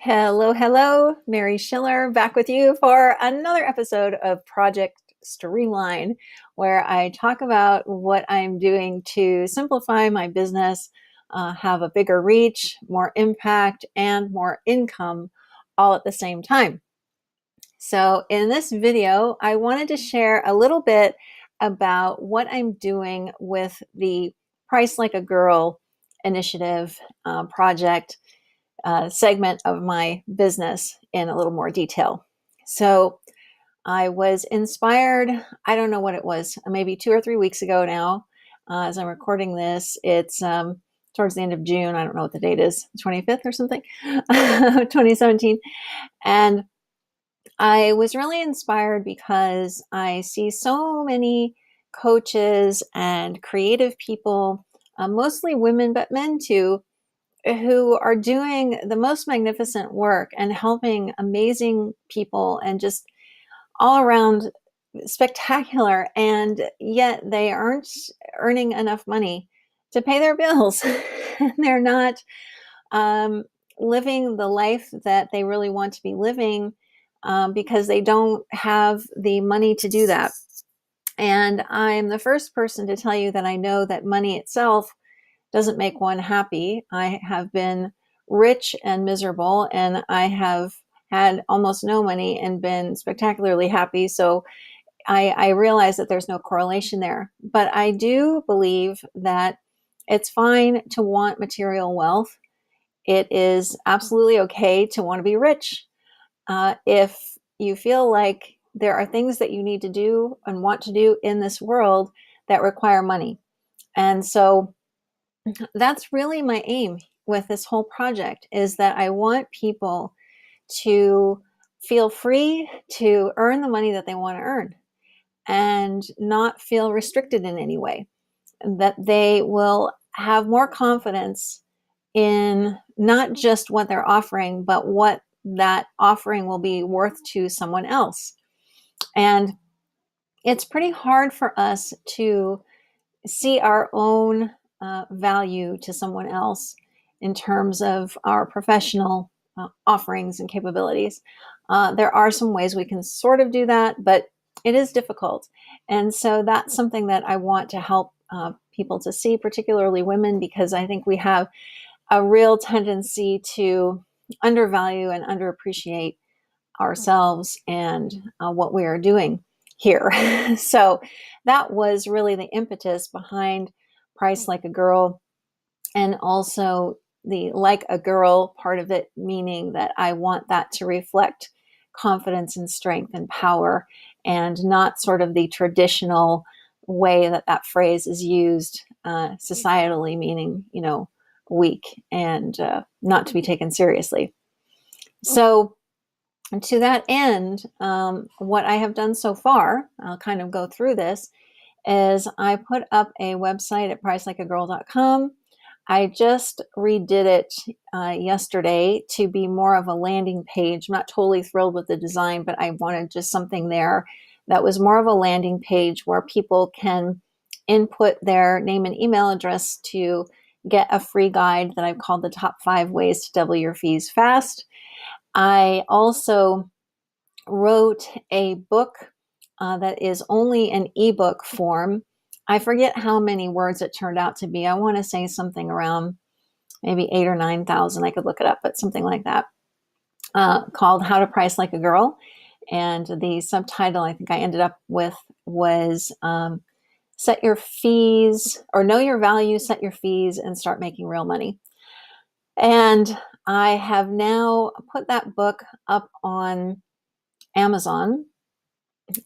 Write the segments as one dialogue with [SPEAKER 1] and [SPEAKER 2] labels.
[SPEAKER 1] Hello, hello, Mary Schiller back with you for another episode of Project Streamline, where I talk about what I'm doing to simplify my business, have a bigger reach, more impact, and more income all at the same time. So in this video, I wanted to share a little bit about what I'm doing with the Price Like a Girl initiative project segment of my business in a little more detail. So I was inspired, I don't know what it was, maybe 2 or 3 weeks ago now. As I'm recording this, it's towards the end of June. I don't know what the date is, 25th or something, 2017. And I was really inspired because I see so many coaches and creative people, mostly women, but men too, who are doing the most magnificent work and helping amazing people and just all around spectacular. And yet they aren't earning enough money to pay their bills. They're not um, living the life that they really want to be living because they don't have the money to do that. And I'm the first person to tell you that I know that money itself doesn't make one happy. I have been rich and miserable, and I have had almost no money and been spectacularly happy. So I realize that there's no correlation there. But I do believe that it's fine to want material wealth. It is absolutely okay to want to be rich. If you feel like there are things that you need to do and want to do in this world that require money. And so that's really my aim with this whole project, is that I want people to feel free to earn the money that they want to earn and not feel restricted in any way, that they will have more confidence in not just what they're offering, but what that offering will be worth to someone else. And it's pretty hard for us to see our own value to someone else in terms of our professional offerings and capabilities. There are some ways we can sort of do that, but it is difficult. And so that's something that I want to help people to see, particularly women, because I think we have a real tendency to undervalue and underappreciate ourselves and what we are doing here. So that was really the impetus behind Price Like a Girl, and also the like a girl part of it, meaning that I want that to reflect confidence and strength and power, and not sort of the traditional way that that phrase is used societally, meaning, weak and not to be taken seriously. So to that end, what I have done so far, I'll kind of go through this, is I put up a website at pricelikeagirl.com. I just redid it yesterday to be more of a landing page. I'm not totally thrilled with the design, but I wanted just something there that was more of a landing page where people can input their name and email address to get a free guide that I've called the top 5 ways to double your fees fast. I also wrote a book that is only an ebook form. I forget how many words it turned out to be. I want to say something around maybe 8,000 or 9,000. I could look it up, but something like that, called How to Price Like a Girl. And the subtitle I think I ended up with was Set Your Fees, or Know Your Value, Set Your Fees, and Start Making Real Money. And I have now put that book up on Amazon,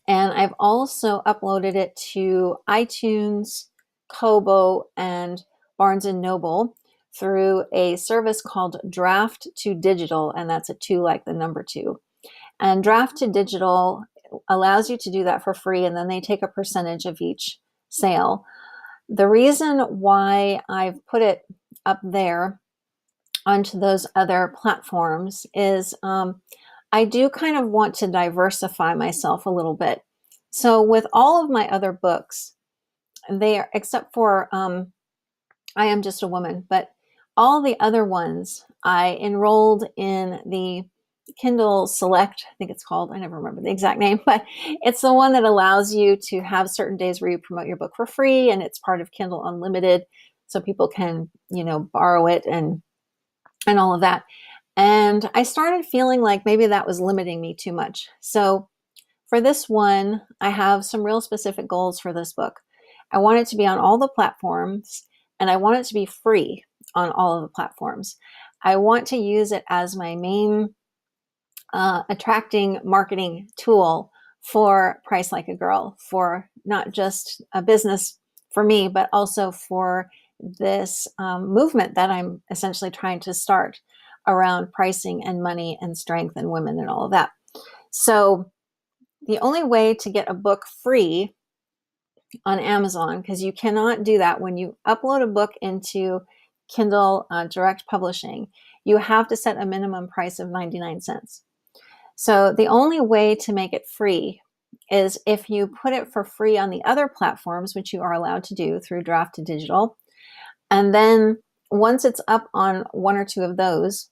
[SPEAKER 1] and I've also uploaded it to iTunes, Kobo, and Barnes & Noble through a service called Draft to Digital, and that's a 2 like the number 2. And Draft to Digital allows you to do that for free, and then they take a percentage of each sale. The reason why I've put it up there onto those other platforms is I do kind of want to diversify myself a little bit. So with all of my other books, they are, except for I Am Just a Woman, but all the other ones, I enrolled in the Kindle Select, I think it's called. I never remember the exact name, but it's the one that allows you to have certain days where you promote your book for free, and it's part of Kindle Unlimited, so people can, borrow it and all of that. And I started feeling like maybe that was limiting me too much. So for this one, I have some real specific goals for this book. I want it to be on all the platforms, and I want it to be free on all of the platforms. I want to use it as my main attracting marketing tool for Price Like a Girl, for not just a business for me, but also for this movement that I'm essentially trying to start around pricing and money and strength and women and all of that. So the only way to get a book free on Amazon, because you cannot do that when you upload a book into Kindle Direct Publishing, you have to set a minimum price of 99 cents. So the only way to make it free is if you put it for free on the other platforms, which you are allowed to do through Draft to Digital. And then once it's up on one or two of those,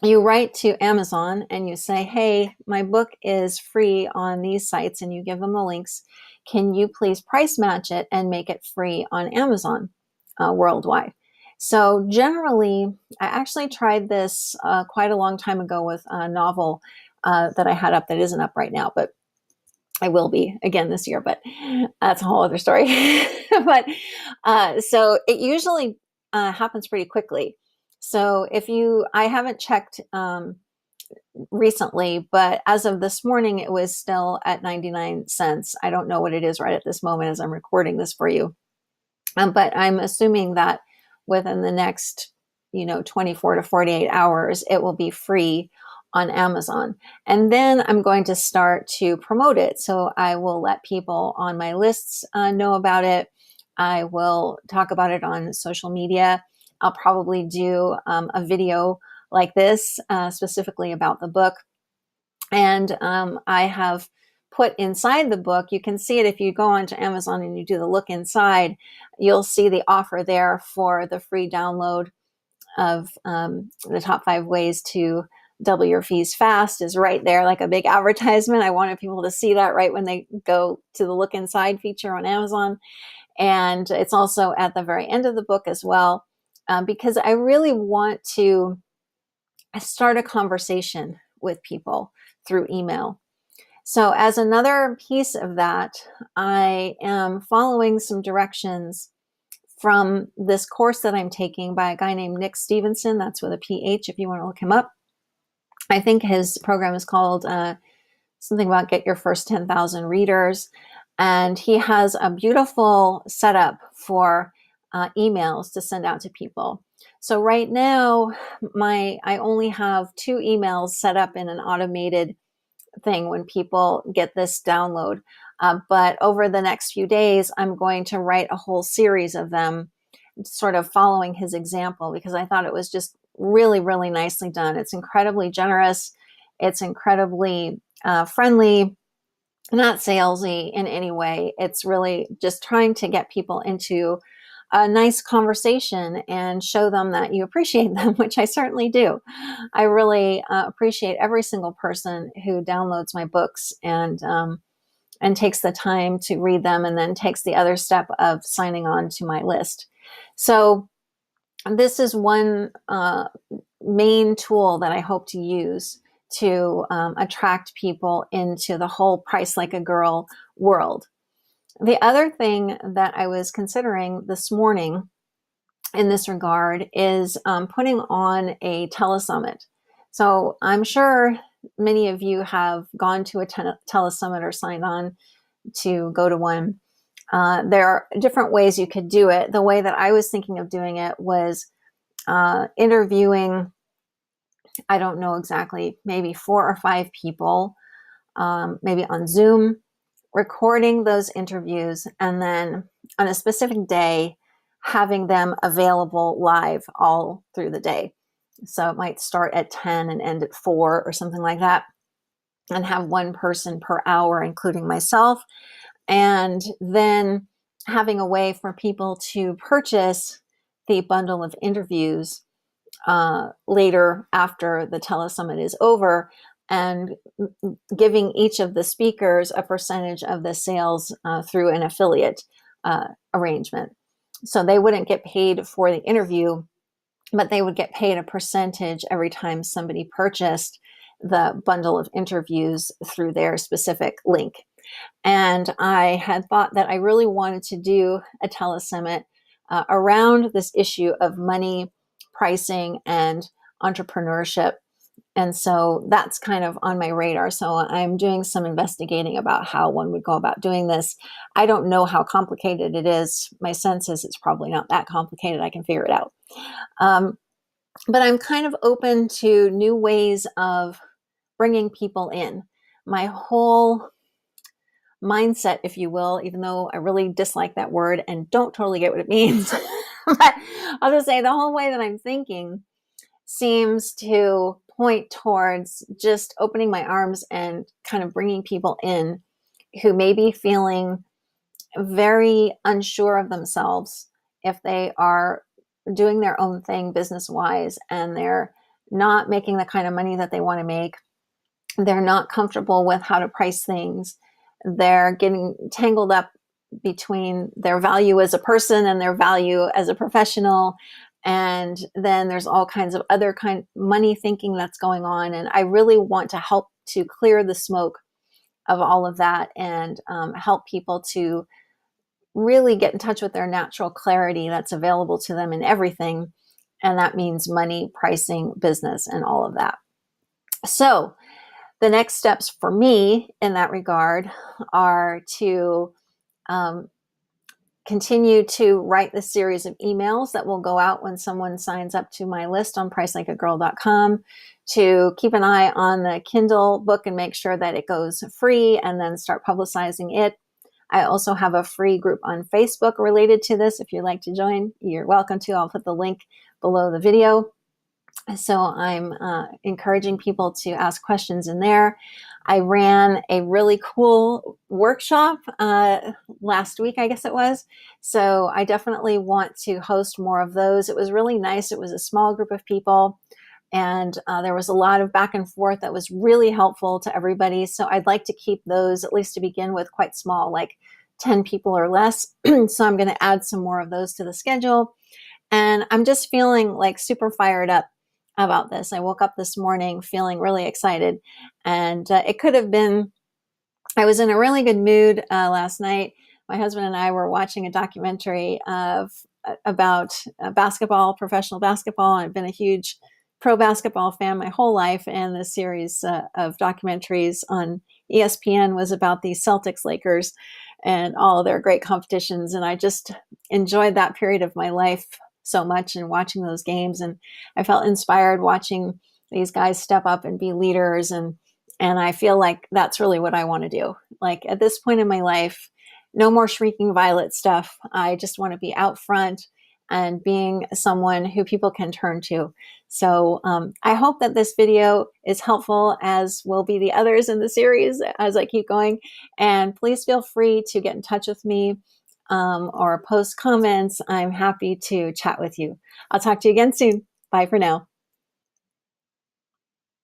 [SPEAKER 1] you write to Amazon and you say, hey, my book is free on these sites, and you give them the links. Can you please price match it and make it free on Amazon worldwide? So generally, I actually tried this quite a long time ago with a novel that I had up that isn't up right now, but I will be again this year, but that's a whole other story. But so it usually happens pretty quickly. So I haven't checked recently, but as of this morning, it was still at 99 cents. I don't know what it is right at this moment as I'm recording this for you. But I'm assuming that within the next, 24 to 48 hours, it will be free on Amazon. And then I'm going to start to promote it. So I will let people on my lists know about it. I will talk about it on social media. I'll probably do a video like this specifically about the book. And I have put inside the book, you can see it if you go onto Amazon and you do the look inside, you'll see the offer there for the free download of the top 5 ways to double your fees fast is right there, like a big advertisement. I wanted people to see that right when they go to the look inside feature on Amazon. And it's also at the very end of the book as well, because I really want to start a conversation with people through email. So as another piece of that, I am following some directions from this course that I'm taking by a guy named Nick Stevenson. That's with a PH if you want to look him up. I think his program is called something about Get Your First 10,000 Readers. And he has a beautiful setup for emails to send out to people. So right now, I only have 2 emails set up in an automated thing when people get this download. But over the next few days, I'm going to write a whole series of them, sort of following his example, because I thought it was just really, really nicely done. It's incredibly generous. It's incredibly friendly, not salesy in any way. It's really just trying to get people into a nice conversation and show them that you appreciate them, which I certainly do. I really appreciate every single person who downloads my books and takes the time to read them, and then takes the other step of signing on to my list. So this is one main tool that I hope to use to attract people into the whole Price Like a Girl world. The other thing that I was considering this morning in this regard is putting on a telesummit. So I'm sure many of you have gone to a telesummit or signed on to go to one. There are different ways you could do it. The way that I was thinking of doing it was interviewing, I don't know exactly, maybe 4 or 5 people, maybe on Zoom, recording those interviews, and then on a specific day, having them available live all through the day. So it might start at 10 and end at 4 or something like that, and have one person per hour, including myself. And then having a way for people to purchase the bundle of interviews later after the telesummit is over, and giving each of the speakers a percentage of the sales through an affiliate arrangement. So they wouldn't get paid for the interview, but they would get paid a percentage every time somebody purchased the bundle of interviews through their specific link. And I had thought that I really wanted to do a telesummit around this issue of money, pricing, and entrepreneurship. And so that's kind of on my radar. So I'm doing some investigating about how one would go about doing this. I don't know how complicated it is. My sense is it's probably not that complicated. I can figure it out. But I'm kind of open to new ways of bringing people in. My whole mindset, if you will, even though I really dislike that word and don't totally get what it means, but I'll just say the whole way that I'm thinking seems to point towards just opening my arms and kind of bringing people in who may be feeling very unsure of themselves if they are doing their own thing business-wise, and they're not making the kind of money that they want to make. They're not comfortable with how to price things. They're getting tangled up between their value as a person and their value as a professional. And then there's all kinds of other kind of money thinking that's going on. And I really want to help to clear the smoke of all of that and help people to really get in touch with their natural clarity that's available to them in everything. And that means money, pricing, business, and all of that. So the next steps for me in that regard are to continue to write the series of emails that will go out when someone signs up to my list on pricelikeagirl.com, to keep an eye on the Kindle book and make sure that it goes free and then start publicizing it. I also have a free group on Facebook related to this. If you'd like to join, you're welcome to. I'll put the link below the video. So I'm encouraging people to ask questions in there. I ran a really cool workshop last week, I guess it was. So I definitely want to host more of those. It was really nice. It was a small group of people, and there was a lot of back and forth that was really helpful to everybody. So I'd like to keep those, at least to begin with, quite small, like 10 people or less. So I'm going to add some more of those to the schedule. And I'm just feeling like super fired up about this. I woke up this morning feeling really excited, and it could have been, I was in a really good mood last night. My husband and I were watching a documentary about basketball, professional basketball. I've been a huge pro basketball fan my whole life, and this series of documentaries on ESPN was about the Celtics Lakers and all of their great competitions. And I just enjoyed that period of my life so much and watching those games. And I felt inspired watching these guys step up and be leaders. And I feel like that's really what I want to do. Like at this point in my life, no more shrieking violet stuff. I just want to be out front and being someone who people can turn to. So I hope that this video is helpful, as will be the others in the series as I keep going. And please feel free to get in touch with me or post comments. I'm happy to chat with you. I'll talk to you again soon. Bye for now.